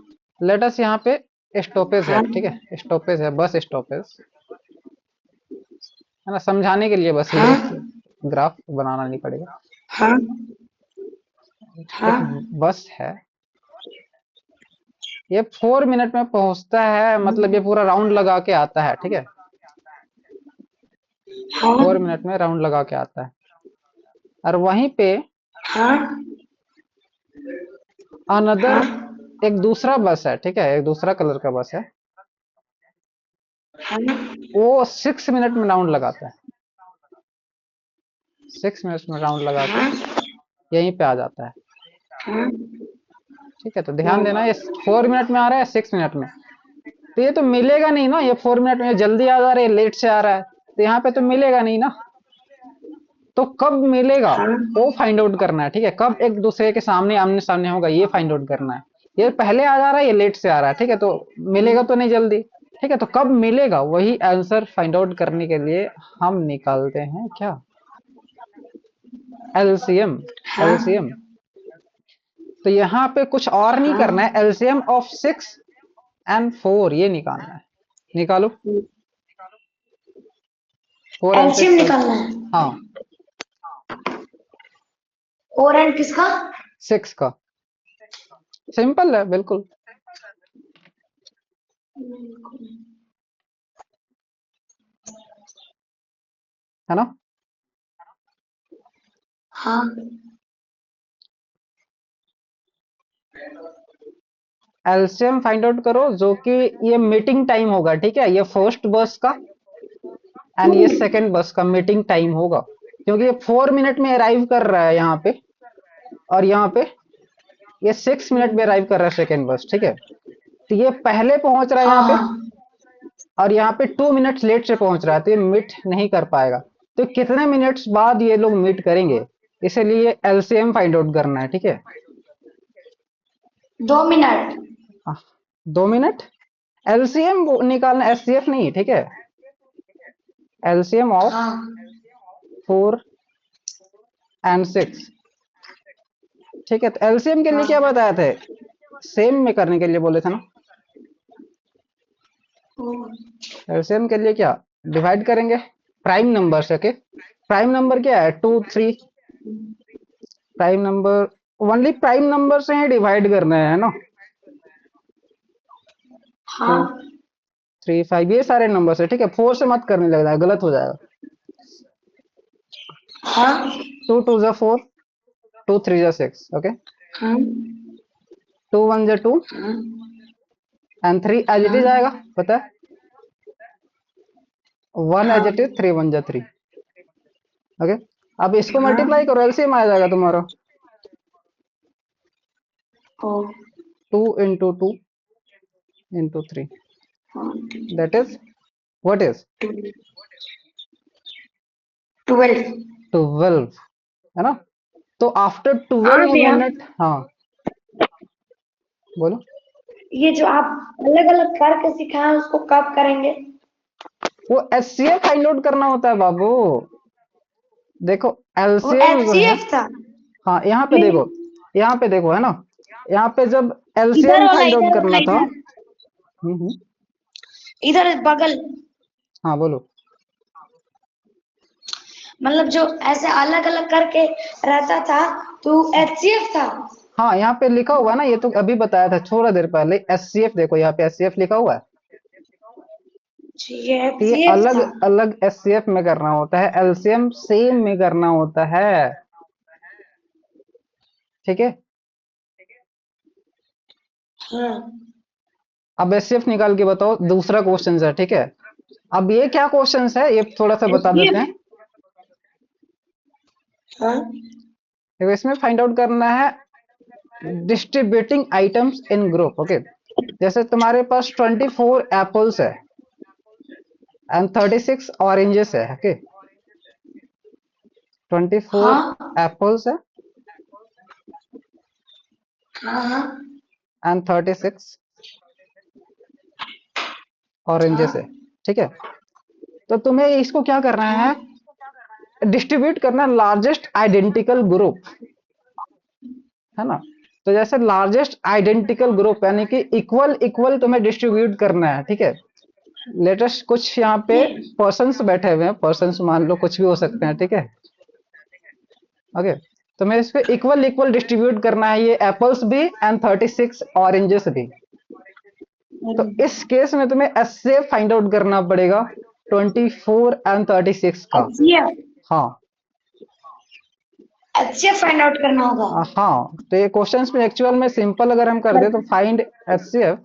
लेट अस यहाँ पे स्टॉपेज है, हाँ ठीक है? स्टॉपेज है, बस स्टॉपेज, है ना? समझाने के लिए बस ये हाँ ग्राफ बनाना नहीं पड़ेगा। हाँ एक हाँ बस है, ये 4 मिनट में पहुंचता है, मतलब ये पूरा राउंड लगा के आता है, ठीक है? हाँ 4 मिनट में राउंड लगा के आता है। और वहीं पे हाँ अनदर हाँ एक दूसरा बस है, ठीक है? एक दूसरा कलर का बस है, हाँ वो 6 मिनट में राउंड लगाता है, 6 मिनट में राउंड लगा के हाँ यहीं पे आ जाता है। हाँ ठीक है, तो ध्यान देना, ये 4 मिनट में आ रहा है, 6 मिनट में, तो ये तो मिलेगा नहीं ना। ये 4 मिनट में जल्दी आ जा रहा है, लेट से आ रहा है, तो यहाँ पे तो मिलेगा नहीं ना। तो कब मिलेगा हाँ वो फाइंड आउट करना है, ठीक है? कब एक दूसरे के सामने आमने सामने होगा, ये फाइंड आउट करना है। ये पहले आ जा रहा है, ये लेट से आ रहा है, ठीक है? तो मिलेगा तो नहीं जल्दी, ठीक है? तो कब मिलेगा, वही आंसर फाइंड आउट करने के लिए हम निकालते हैं क्या? एलसीएम। हाँ एलसीएम। तो यहाँ पे कुछ और नहीं हाँ करना है, एलसीएम ऑफ 6 एंड 4 ये निकालना है। निकालो। 4 एंड एलसीएम 6 का। निकालना है। हाँ, 4 एंड किसका? 6 का। सिंपल है बिल्कुल, है ना। हाँ। एलसीएम फाइंड आउट करो, जो कि ये मीटिंग टाइम होगा, ठीक है। ये फर्स्ट बस का एंड ये सेकंड बस का मीटिंग टाइम होगा, क्योंकि ये 4 मिनट में अराइव कर रहा है यहाँ पे, और यहाँ पे ये 6 मिनट में अराइव कर रहा है सेकंड बस, ठीक है। तो ये पहले पहुंच रहा है यहाँ पे, हाँ। और यहाँ पे 2 मिनट्स लेट से पहुंच रहा है, तो ये मीट नहीं कर पाएगा। तो कितने मिनट्स बाद ये लोग मीट करेंगे, इसीलिए एलसीएम फाइंड आउट करना है, ठीक है। 2 मिनट। 2 मिनट एलसीएम निकालना, एचसीएफ नहीं, ठीक है। एलसीएम ऑफ हाँ। 4 एंड 6, ठीक है। तो एलसीएम के लिए क्या हाँ। बताया थे, सेम में करने के लिए बोले थे ना। एलसीएम के लिए क्या डिवाइड करेंगे, प्राइम नंबर से, ओके। प्राइम नंबर क्या है, 2 3। Prime number, only prime number से ही डिवाइड करना है ना। टू हाँ। 3 5 ये सारे नंबर से, ठीक है। 4 से मत करने लगना है, गलत हो जाएगा। हाँ। 2 2 जा 4, 2 3 जा 6, ओके। हाँ। 2 1 जा 2 हाँ। एंड 3 एज इट हाँ। इज आएगा, पता है। 1 एज हाँ। इट इज, 3 1 जा 3, ओके। अब इसको हाँ। मल्टीप्लाई करो, एलसीएम आ जाएगा तुम्हारा। ओ। 2 इंटू 2 इंटू 3, हाँ। That is what is 12। 12, है ना। तो आफ्टर हाँ 12 भैया, मिनट, हाँ बोलो। ये जो आप अलग अलग करके सिखाए उसको कब करेंगे? वो एचसीएफ फाइंड आउट करना होता है बाबू। देखो वो एलसीएम जो है, एचसीएफ था। हाँ यहाँ पे नहीं देखो, नहीं, यहाँ पे देखो, है ना। यहाँ पे जब एलसीएम फाइंड आउट इधर वाला करना था, इधर, हम्म, इधर बगल। हाँ बोलो। मतलब जो ऐसे अलग अलग करके रहता था तो एचसीएफ था। हाँ यहाँ पे लिखा हुआ है ना, ये तो अभी बताया था थोड़ा देर पहले, एचसीएफ देखो, यहाँ पे एचसीएफ लिखा हुआ है। जी, ये तो ये एचसीएफ अलग था। अलग एचसीएफ में करना होता है, एलसीएम सेम में करना होता है, ठीक है। हाँ। अब एचसीएफ निकाल के बताओ, दूसरा क्वेश्चन है, ठीक है। अब ये क्या क्वेश्चन है, ये थोड़ा सा बता देते एचसीएफ। हैं। हाँ। देखो इसमें फाइंड आउट करना है distributing items in group, okay. जैसे तुम्हारे पास 24 एप्पल्स है एंड 36 ऑरेंजेस है, ओके। 24 हाँ। एप्पल्स है हाँ। हाँ। एंड 36 ऑरेंजेस है, हाँ। ठीक है। तो तुम्हें इसको क्या करना हाँ। है, डिस्ट्रीब्यूट करना लार्जेस्ट आइडेंटिकल ग्रुप, है ना। तो जैसे लार्जेस्ट आइडेंटिकल ग्रुप यानी कि इक्वल इक्वल तुम्हें डिस्ट्रीब्यूट करना है, ठीक है। लेटेस्ट कुछ यहाँ पे ये पर्सन्स बैठे हुए हैं, पर्सन्स मान लो कुछ भी हो सकते हैं, ठीक है, ओके। तो मैं इस पे इक्वल इक्वल डिस्ट्रीब्यूट करना है, ये एप्पल्स भी एंड 36 ऑरेंजेस भी। तो इस केस में तुम्हें एस से फाइंड आउट करना पड़ेगा 24 एंड 36 का। एचसीएफ, हाँ, एचसीएफ फाइंड आउट करना होगा। हाँ। तो ये क्वेश्चंस में एक्चुअल में सिंपल अगर हम कर दे तो फाइंड एचसीएफ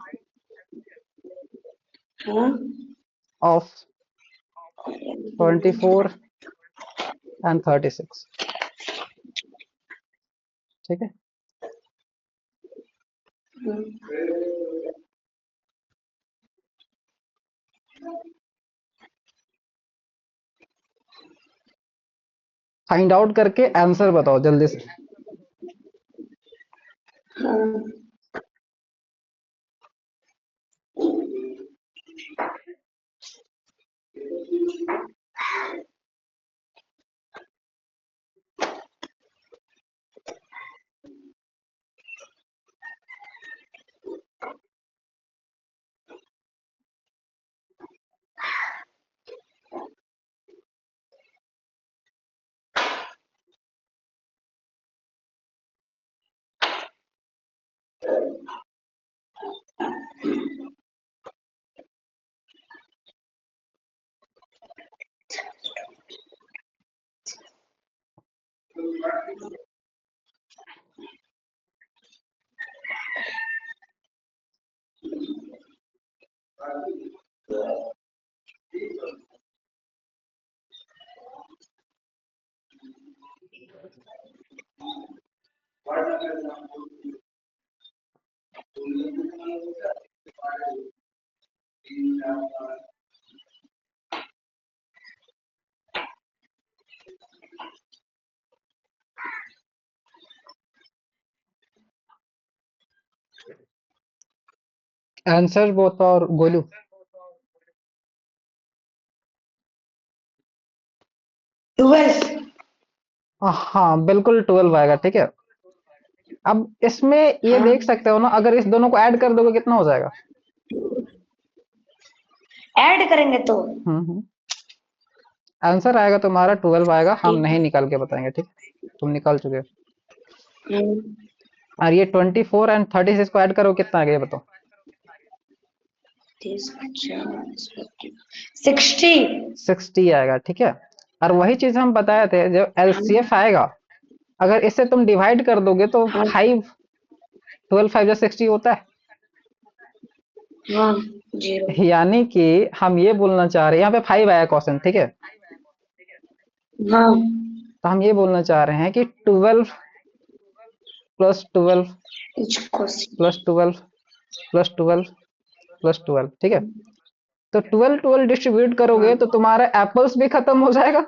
हाँ। ऑफ 24 एंड 36, ठीक है। फाइंड आउट करके आंसर बताओ जल्दी से। हाँ। आंसर बोथ और गोलू। 12। हाँ बिल्कुल 12 आएगा, ठीक है। अब इसमें ये हाँ, देख सकते हो ना, अगर इस दोनों को ऐड कर दोगे कितना हो जाएगा? ऐड करेंगे तो हम्म। आंसर आएगा तुम्हारा 12 आएगा, हम ठीक। नहीं निकाल के बताएंगे, ठीक है? तुम निकाल चुके हो। हम्म, और ये 24 एंड 36 को ऐड करो कितना आ गया ये बताओ? 30, 50, 60। 60 आएगा, ठीक है। और वही चीज हम बताए थे, जो एलसीएफ आएगा, अगर इसे तुम डिवाइड कर दोगे तो हाँ 5, 12 5 जा 60 होता है। हाँ, 0। यानी कि हम ये बोलना चाह रहे हैं, यहाँ पे 5 आया क्वेश्चन, ठीक है। हाँ, तो हम ये बोलना चाह रहे हैं कि 12 plus 12 each question। Plus 12 plus 12 plus 12, ठीक है। तो 12 12 डिस्ट्रीब्यूट करोगे हाँ तो तुम्हारा एप्पल्स भी खत्म हो जाएगा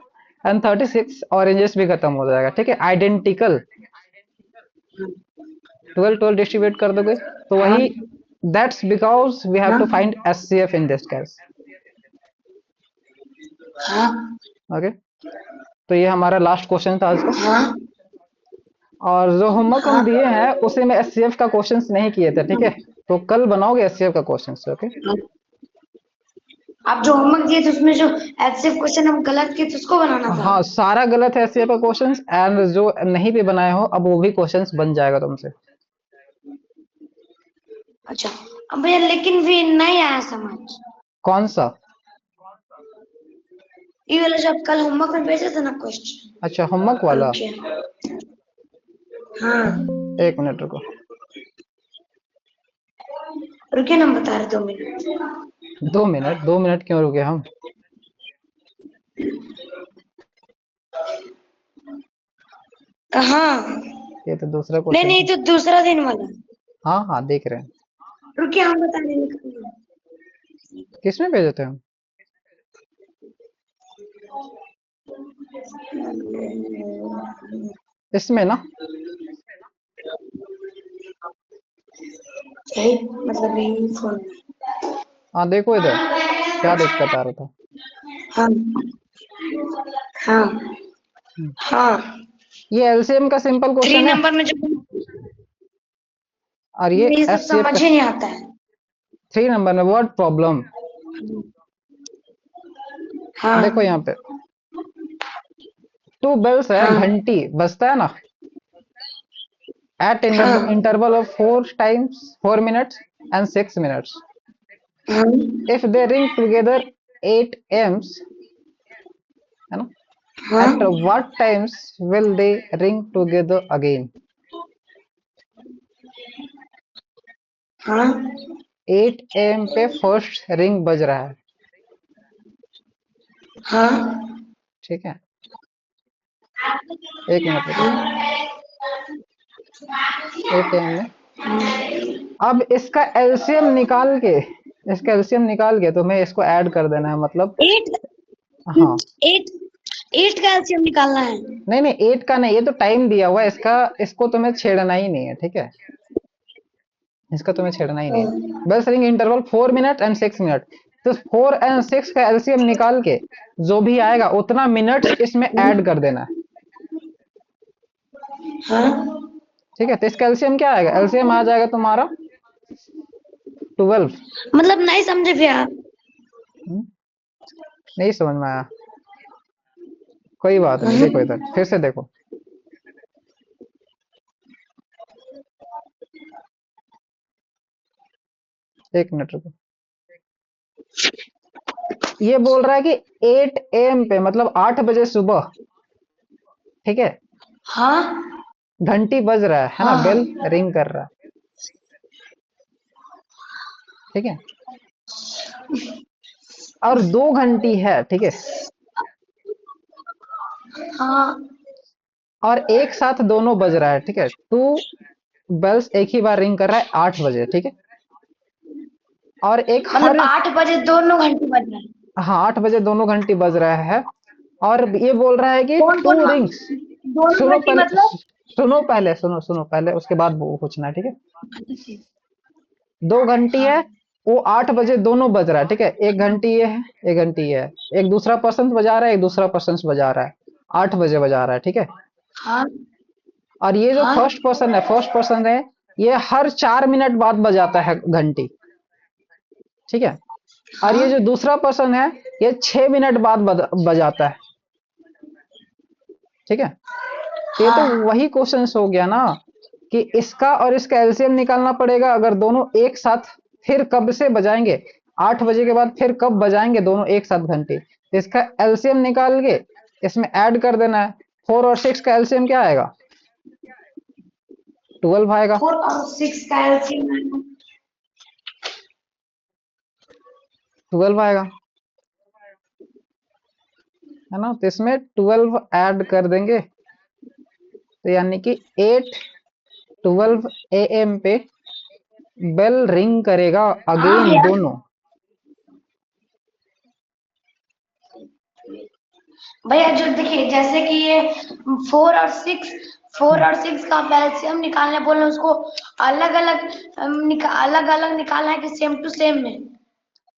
एंड 36 ऑरेंजेस भी खत्म हो जाएगा, ठीक है, आइडेंटिकल। 12 12 डिस्ट्रीब्यूट कर दोगे तो हाँ वही, दैट्स बिकॉज वी हैव हाँ to find HCF in this case. हाँ ओके, तो ये हमारा लास्ट क्वेश्चन था आज का। हाँ और जो होमवर्क हाँ हम दिए हैं उसे में एचसीएफ का क्वेश्चंस नहीं किए थे, ठीक है। तो कल बनाओगे एचसीएफ का क्वेश्चंस, ओके। हाँ। आप जो होमवर्क दिए थे उसमें जो एचसीएफ क्वेश्चन हम गलत किए थे उसको बनाना था। हाँ सारा गलत है एचसीएफ का क्वेश्चंस, एंड जो नहीं भी बनाए हो अब वो भी क्वेश्चंस बन जाएगा तुमसे। अच्छा, अब भैया लेकिन भी नहीं आया समझ। कौन सा? ये वाला जो आप कल होमवर्क में भेजे थे ना क्वेश्चन। अच्छा होमवर्क वाला। रुकिए। हाँ, एक मिनट रुको। रुकिए ना, हम बता रहे 2 मिनट। 2 मिनट, 2 मिनट क्यों रुके हम? कहाँ? ये तो दूसरा नहीं क्वेश्चन नहीं, है। तो दूसरा दिन वाला। हाँ हाँ देख रहे हैं। रुकिए, हम बता देंगे। किसमें भेजे थे हम? इसमें ना। यही मतलब यही फोन में। हाँ देखो इधर, क्या दिक्कत आ रहा था। हाँ हाँ हम्म। हाँ। ये एलसीएम का सिंपल 3 क्वेश्चन है, नंबर में जो और ये ये सब एचसीएफ का समझ ही नहीं आता है। 3 नंबर में व्हाट प्रॉब्लम। हाँ देखो यहाँ पे 2 बेल्स है, हाँ घंटी बजता है ना, at हाँ interval of 4 minutes and 6 minutes. हाँ If they ring together 8 m's, है ना, हाँ at what times will they ring together again? हाँ 8 am पे फर्स्ट रिंग बज रहा है, हाँ ठीक है। एक मिनट रुको। 8 am में, अब इसका एलसीएम निकाल के तुम्हें इसको ऐड कर देना है, मतलब। 8 हाँ 8 8 का एलसीएम निकालना है। नहीं नहीं 8 का नहीं, ये तो टाइम दिया हुआ है इसका, इसको तुम्हें छेड़ना ही नहीं है, ठीक है। इसका तुम्हें छेड़ना ही नहीं है। Bell ring interval 4 minute and 6 minute, तो 4 और 6 का एलसीएम निकाल के जो भी आएगा उतना मिनट्स इसमें ऐड कर देना है, हाँ, ठीक है। तो इसका एलसीएम क्या आएगा? एलसीएम आ जाएगा तुम्हारा 12। मतलब नहीं समझे भैया। नहीं समझ में आया? कोई बात नहीं, हाँ, देखो इधर फिर से देखो। एक मिनट रुको। ये बोल रहा है कि 8 am पे, मतलब 8 बजे सुबह, ठीक है, हाँ घंटी बज रहा है ना, हाँ बेल हाँ रिंग कर रहा है, ठीक है। और 2 घंटी है, ठीक है, हाँ और एक साथ दोनों बज रहा है, ठीक है, 2 बेल्स एक ही बार रिंग कर रहा है 8 बजे, ठीक है, और एक मतलब हर 8 बजे दोनों घंटे बज रहे हैं। हाँ 8 बजे दोनों घंटी बज रहा है, और ये बोल रहा है कि कौन 2 कौन रिंग्स। दोनों सुनो घंटी पहले, मतलब? सुनो पहले, उसके बाद वो पूछना है, ठीक है। 2 घंटी है, हाँ वो 8 बजे दोनों बज रहा है, ठीक है, एक घंटी ये है, एक घंटी ये है, एक दूसरा पर्सन बजा रहा है, एक दूसरा पर्सन बजा रहा है, 8 बजे बजा रहा है, ठीक है। हाँ और ये जो हाँ फर्स्ट पर्सन है, ये हर 4 मिनट बाद बजाता है घंटी, ठीक है। और ये हाँ जो दूसरा पर्सन है, ये 6 मिनट बाद बजाता है, ठीक है। तो ये तो हाँ वही क्वेश्चन हो गया ना, कि इसका और इसका एलसीएम निकालना पड़ेगा, अगर दोनों एक साथ फिर कब से बजाएंगे, 8 बजे के बाद फिर कब बजाएंगे दोनों एक साथ घंटी, तो इसका एलसीएम निकाल के इसमें ऐड कर देना है। 4 और 6 का एलसीएम क्या आएगा, 12 आएगा। 4 और 6 का एलसीएम। 12 आएगा, है ना, तो इसमें 12 ऐड कर देंगे, तो यानी कि 8:12 AM पे बेल रिंग करेगा हाँ अगेन भैया। दोनों। भैया जो देखिए जैसे कि ये 4 और 6 का एलसीएम निकालने बोले उसको अलग अलग अलग अलग निकालना है कि सेम टू सेम में?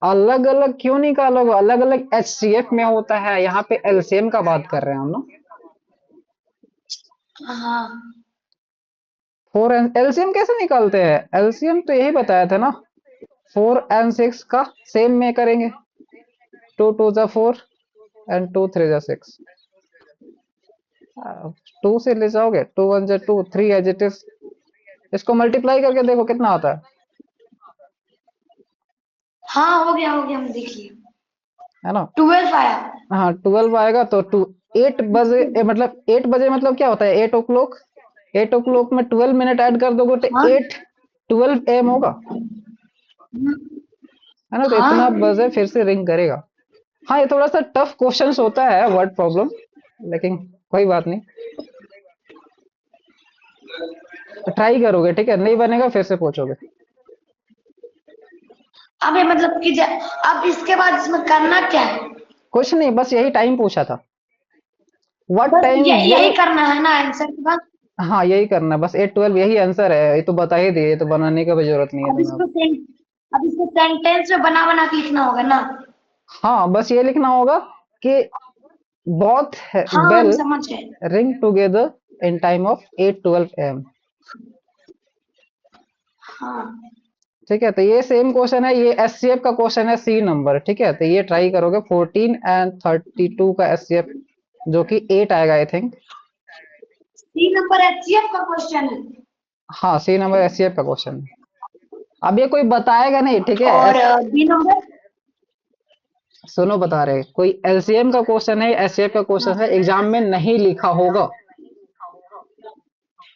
अलग अलग क्यों निकालोगे, अलग अलग एचसीएफ में होता है, यहाँ पे एलसीएम का बात कर रहे हैं हम लोग। हाँ 4 एंड एलसीएम कैसे निकालते हैं, एलसीएम तो यही बताया था ना, 4 and 6 का सेम में करेंगे, 2 2 जा 4 एंड 2 3 जा 6, 2 से ले जाओगे, 2 1 जा 2, 3 एज इट इज, इसको मल्टीप्लाई करके देखो कितना आता हाँ हो गया हम देख लिए। है ना। 12 आया। हाँ 12 आएगा, तो 8 बजे मतलब 8 बजे मतलब क्या होता है, 8 o'clock, 8 o'clock में 12 मिनट ऐड कर दोगे तो हाँ 8:12 AM होगा, है ना, तो इतना हाँ बजे फिर से रिंग करेगा। हाँ ये थोड़ा सा टफ क्वेश्चन होता है, वर्ड प्रॉब्लम, लेकिन कोई बात नहीं, ट्राई करोगे, ठीक है, नहीं बनेगा फिर से पूछोगे। अब ये मतलब कि अब इसके बाद इसमें करना क्या है? कुछ नहीं, बस यही टाइम पूछा था, व्हाट बस टाइम विल। यही करना है ना आंसर के बाद? हाँ यही करना है, बस 8:12 यही आंसर है, ये तो बता ही दिए, ये तो बनाने का भी जरूरत नहीं है अब तुम्हें। अब इसको सेंटेंस में बना बना के लिखना होगा ना? हाँ बस ये लिखना होगा कि both हाँ हम bell समझ गए। ring together in time of 8:12 AM, हाँ ठीक है। तो ये सेम क्वेश्चन है, ये एससीएफ का क्वेश्चन है, सी नंबर, ठीक है, तो ये ट्राई करोगे 14 and 32 का एससीएफ, जो कि 8 आएगा आई थिंक। 3 नंबर एचसीएफ का क्वेश्चन है। हाँ सी नंबर एससीएफ का क्वेश्चन है, अब ये कोई बताएगा नहीं, ठीक है, और बी नंबर? सुनो बता रहे, कोई एलसीएम का क्वेश्चन है, एससीएफ का क्वेश्चन है, एग्जाम में नहीं लिखा होगा,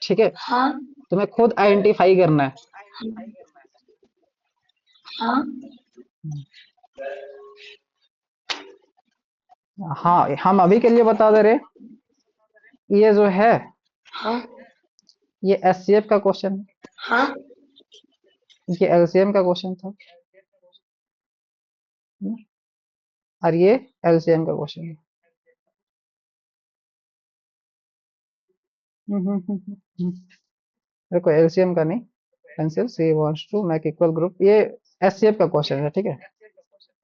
ठीक है, हाँ तुम्हें खुद आइडेंटिफाई करना है। हाँ हाँ हम अभी के लिए बता दे रहे, ये जो है, हाँ ये एससीएफ का क्वेश्चन है, हाँ ये एलसीएम का क्वेश्चन था, और ये एलसीएम का क्वेश्चन है। देखो एलसीएम का नहीं, pencil C wants to make equal group, ये एससीएफ का क्वेश्चन है, ठीक है,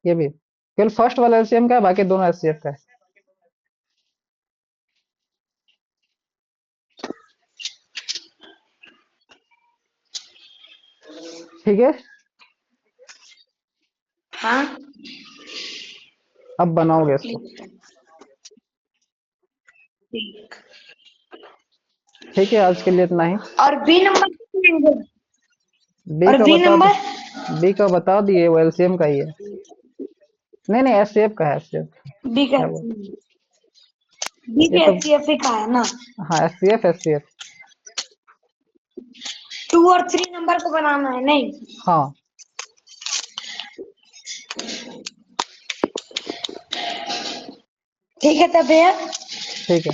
ये भी केवल फर्स्ट वाला एलसीएम का है, बाकी दोनों एससीएफ का है, ठीक है। हाँ अब बनाओगे इसको, ठीक। ठीक है, आज के लिए इतना ही। और बी नंबर कितने होंगे? बी और का बी बता दो, नंबर? बी का बता दिए, वो एलसीएम का ही है, नहीं नहीं एससीएफ का है, एससीएफ बी का है वो, बी ये का तो, एचसीएफ ही का है ना? हाँ एससीएफ एससीएफ, 2 और 3 नंबर को बनाना है नहीं? हाँ ठीक है तब भैया। ठीक है।